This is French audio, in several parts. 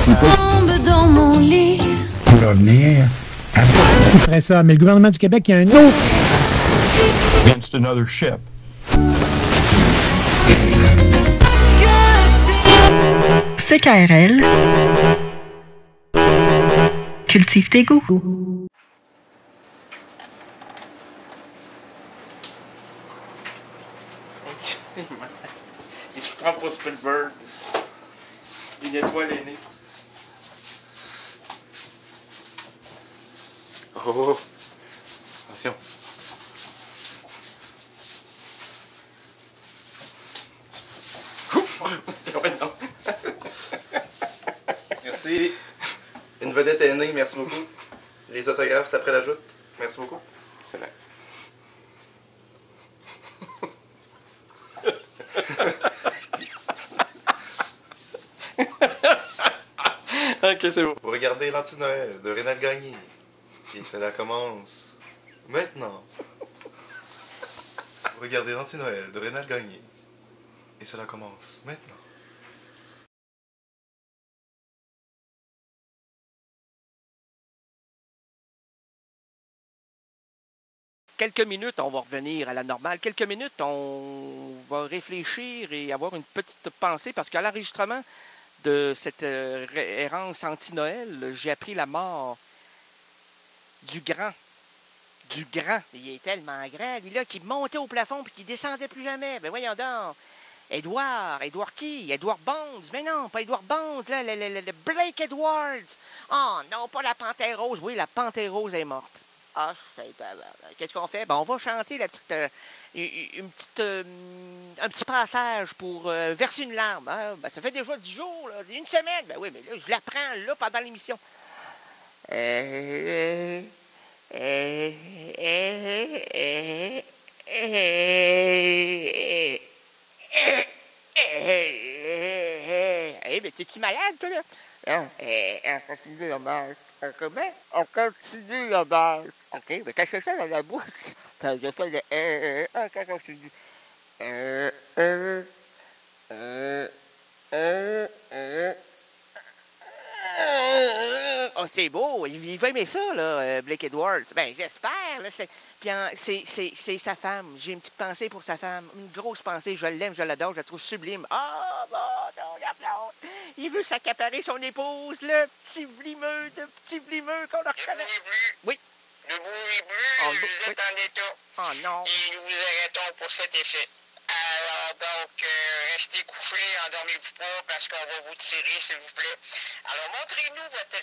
C'est pas... Tombe dans mon lit. Il va venir. Qui ferait ça? Mais le gouvernement du Québec, il y a un autre. Against another ship. CKRL. Cultive tes goûts. Il se prend pour Spielberg. Il nettoie les nez. Oh! Attention. Ouais, non. Merci. Une vedette est née, merci beaucoup. Les autographes, c'est après la joute. Merci beaucoup. Excellent. Ok, c'est bon. Vous regardez l'Anti-Noël de Rénal Gagné. Et cela commence maintenant. Vous regardez l'Anti-Noël de Rénal Gagné. Et cela commence maintenant. Quelques minutes, on va revenir à la normale. Quelques minutes, on va réfléchir et avoir une petite pensée parce qu'à l'enregistrement de cette errance anti-Noël, j'ai appris la mort du grand. Du grand. Il est tellement grand, lui là, qui montait au plafond puis qui descendait plus jamais. Ben voyons donc. Edward qui? Edward Bonds. Mais non, pas Edward Bonds, là, le Blake Edwards. Oh non, pas la Panthère Rose. Oui, la Panthère Rose est morte. Ah, qu'est-ce qu'on fait? Ben, on va chanter la petite, un petit passage pour verser une larme. Hein? Ben, ça fait déjà 10 jours, là, une semaine. Ben oui, mais là, je l'apprends là pendant l'émission. Mais t'es-tu malade, toi, là? On continue la base. Comment? On continue la base. OK, mais quand je fais ça dans la bouche, quand je fais le quand je continue. Oh, c'est beau. Il va aimer ça, là, Blake Edwards. Ben, j'espère. Là, puis c'est sa femme. J'ai une petite pensée pour sa femme. Une grosse pensée. Je l'aime, je l'adore. Je la trouve sublime. Ah, bon, non, la plante. Il veut s'accaparer son épouse, le petit vlimeux qu'on a reconnu. Oui. Ne bougez plus, vous êtes en état. Oh non. Et nous vous arrêtons pour cet effet. Alors donc, restez couchés, endormez-vous pas parce qu'on va vous tirer, s'il vous plaît. Alors, montrez-nous votre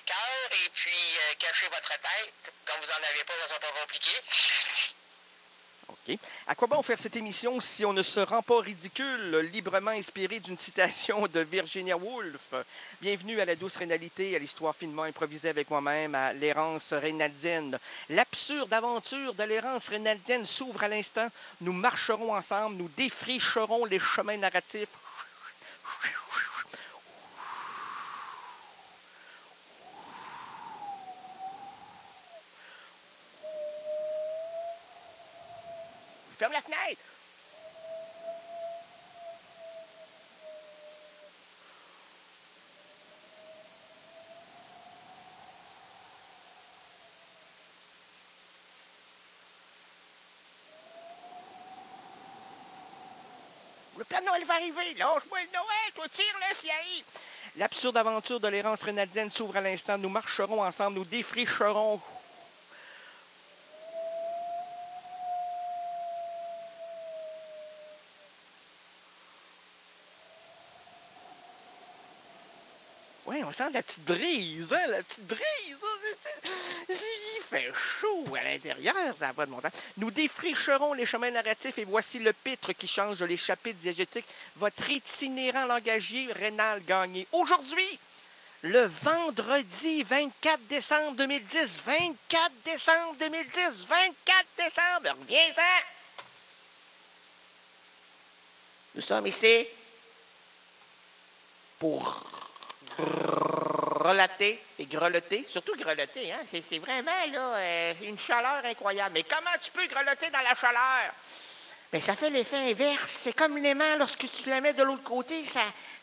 cœur et puis cachez votre tête. Comme vous n'en avez pas, ça ne sera pas compliqué. OK. À quoi bon faire cette émission si on ne se rend pas ridicule, librement inspiré d'une citation de Virginia Woolf? Bienvenue à la douce rénalité, à l'histoire finement improvisée avec moi-même, à l'errance rénaldienne. L'absurde aventure de l'errance rénaldienne s'ouvre à l'instant. Nous marcherons ensemble, nous défricherons les chemins narratifs. Ferme la fenêtre! Le Père Noël va arriver! Lâche-moi le Noël! Toi, tire-le s'il arrive! L'absurde aventure de l'errance rénaldienne s'ouvre à l'instant. Nous marcherons ensemble, nous défricherons. Oui, on sent la petite brise, hein? La petite brise! Il fait chaud à l'intérieur, ça n'a pas de montant. Nous défricherons les chemins narratifs et voici le pitre qui change les chapitres diégétiques. Votre itinérant langagier Rénal Gagné. Aujourd'hui, le vendredi 24 décembre 2010. 24 décembre 2010. 24 décembre. Reviens-en! Nous sommes ici pour relater et grelotter, surtout grelotter, hein? C'est vraiment là, une chaleur incroyable. Mais comment tu peux grelotter dans la chaleur? Mais ça fait l'effet inverse. C'est comme l'aimant, lorsque tu la mets de l'autre côté,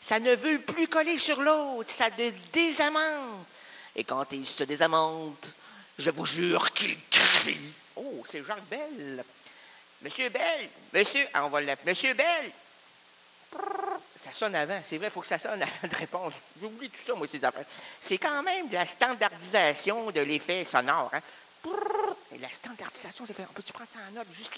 ça ne veut plus coller sur l'autre. Ça te désamante. Et quand il se désamante, je vous jure qu'il crie. Oh, c'est Jacques Bell. Monsieur Bell, monsieur, on va l'appeler. Monsieur Bell. Ça sonne avant. C'est vrai, il faut que ça sonne avant de répondre. J'oublie tout ça, moi, ces affaires. C'est quand même de la standardisation de l'effet sonore. Hein? Et la standardisation de l'effet. Peux-tu prendre ça en note? Juste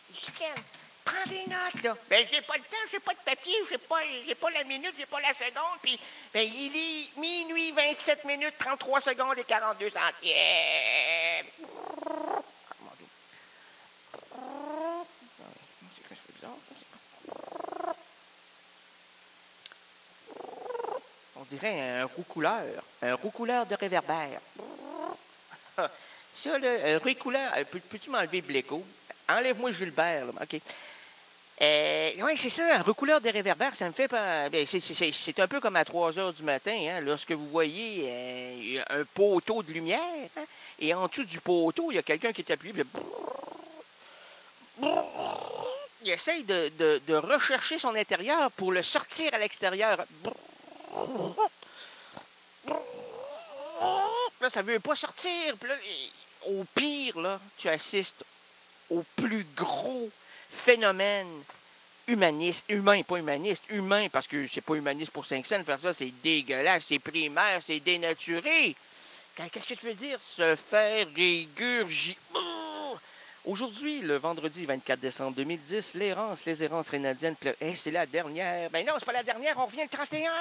prends des notes, là. Ben, j'ai pas le temps, j'ai pas de papier, j'ai pas la minute, j'ai pas la seconde. Puis, ben, il est minuit 27 minutes, 33 secondes et 42 centièmes. On dirait un roucouleur de réverbère. Ça, là, un roucouleur, peux-tu m'enlever Bléco? Enlève-moi Gilbert, là. OK. Oui, c'est ça, un recouleur de réverbère, ça me fait pas. Ben, c'est un peu comme à 3 heures du matin, hein, lorsque vous voyez un poteau de lumière, hein, et en dessous du poteau, il y a quelqu'un qui est appuyé, puis il essaye de rechercher son intérieur pour le sortir à l'extérieur. Là, ça ne veut pas sortir. Puis là, au pire, là, tu assistes au plus gros phénomène humaniste, humain, pas humaniste, humain, parce que c'est pas humaniste pour 5 cents de faire ça, c'est dégueulasse, c'est primaire, c'est dénaturé. Qu'est-ce que tu veux dire? Se faire régurgiter. Aujourd'hui, le vendredi 24 décembre 2010, les errances rénadiennes, c'est la dernière. Ben non, c'est pas la dernière, on revient le 31.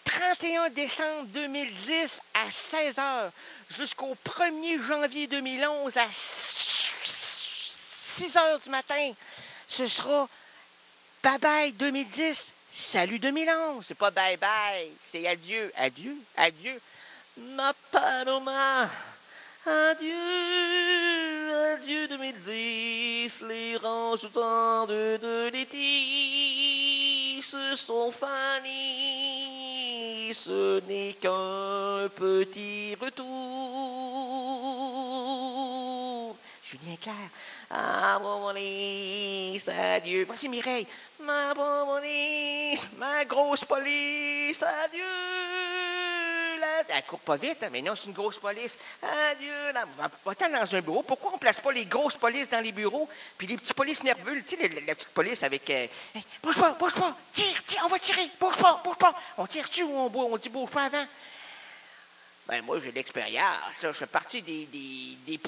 31 décembre 2010 à 16h jusqu'au 1er janvier 2011 à 6h du matin. Ce sera bye-bye 2010, salut 2011. C'est pas bye-bye, c'est adieu, adieu, adieu. Ma Paloma, adieu, adieu 2010. Les rangs tout temps de l'été se sont fanis. Ce n'est qu'un petit retour. Julien Clerc. Ah, mon police, adieu. Voici Mireille. Ma police, ma grosse police, adieu. Elle court pas vite, hein? Mais non, c'est une grosse police. Adieu. Va-t'en dans un bureau. Pourquoi on place pas les grosses polices dans les bureaux, puis les petits polices nerveux, tu sais, la petite police avec... Hey, bouge pas, tire, on va tirer, bouge pas. On tire-tu ou on dit bouge pas avant? Ben, moi, j'ai de l'expérience. Je fais partie des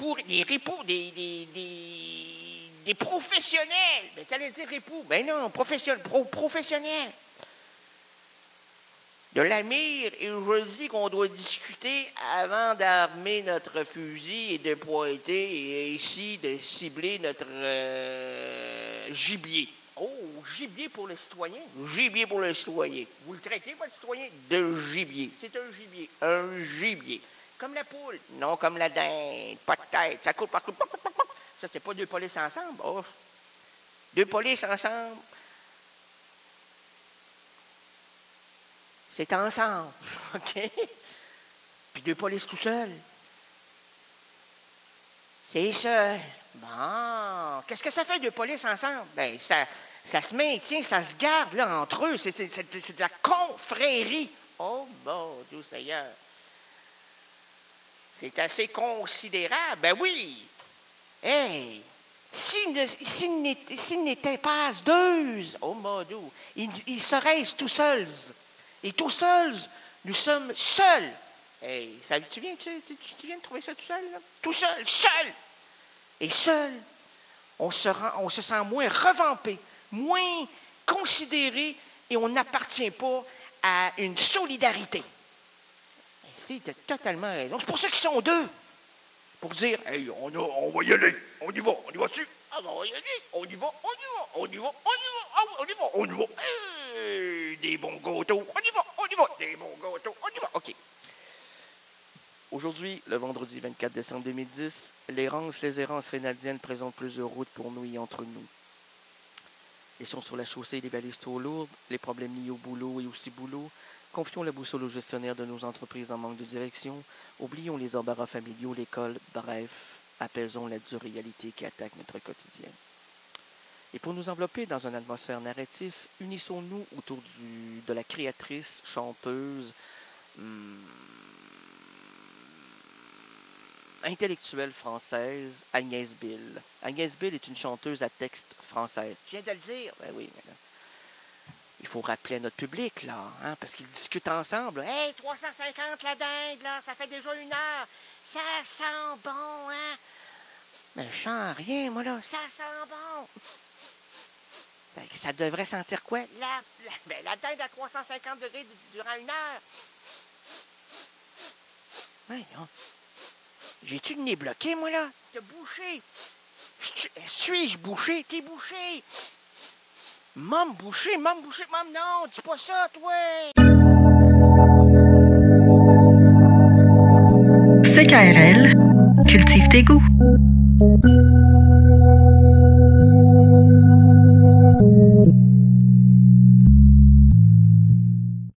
professionnels. Ben, t'allais dire ripoux. Ben non, professionnels. De la mire, et je dis qu'on doit discuter avant d'armer notre fusil et de pointer et ainsi de cibler notre gibier. Oh, gibier pour le citoyen? Gibier pour le citoyen. Vous le traitez, votre citoyen? De gibier. C'est un gibier. Un gibier. Comme la poule. Non, comme la dinde. Pas de tête. Ça court partout. Ça, c'est pas deux polices ensemble. Oh. Deux polices ensemble. C'est ensemble. OK? Puis deux polices tout seuls. C'est seul. Bon. Qu'est-ce que ça fait deux polices ensemble? Bien, ça se maintient, ça se garde là, entre eux. C'est de la confrérie. Oh, mon Dieu Seigneur. C'est assez considérable. Ben oui. Hey! S'ils n'étaient pas deux, oh mon Dieu, ils seraient tout seuls. Et tout seuls, nous sommes seuls. Hey, tu viens de trouver ça tout seul, là? Tout seul, seul. Et seul, on se sent moins revampé, moins considéré, et on n'appartient pas à une solidarité. C'est totalement raison. C'est pour ça qu'ils sont deux. Pour dire, hey, on va y aller, on y va dessus. Ah, on va y aller, on y va. Hey, des bons gâteaux, on y va, des bons gâteaux, on y va. OK. Aujourd'hui, le vendredi 24 décembre 2010, les errances rénadiennes présentent plusieurs routes pour nous et entre nous. Laissons sur la chaussée les balises trop lourdes, les problèmes liés au boulot et aussi boulot. Confions la boussole aux gestionnaires de nos entreprises en manque de direction. Oublions les embarras familiaux, l'école. Bref, apaisons la dure réalité qui attaque notre quotidien. Et pour nous envelopper dans une atmosphère narrative, unissons-nous autour de la créatrice, chanteuse, intellectuelle française, Agnès Bill. Agnès Bill est une chanteuse à texte française. Tu viens de le dire? Ben oui, mais là, il faut rappeler à notre public, là, hein, parce qu'ils discutent ensemble. Hey, 350 la dingue, là, ça fait déjà 1 heure. Ça sent bon, hein? Mais je sens rien, moi, là. Ça sent bon. Ça devrait sentir quoi? La dingue à 350 degrés durant 1 heure. Voyons. J'ai-tu le nez bloqué, moi, là? T'es bouché. Suis-je bouché? T'es bouché. Mom bouché, mom, non, dis pas ça, toi. CKRL, cultive tes goûts.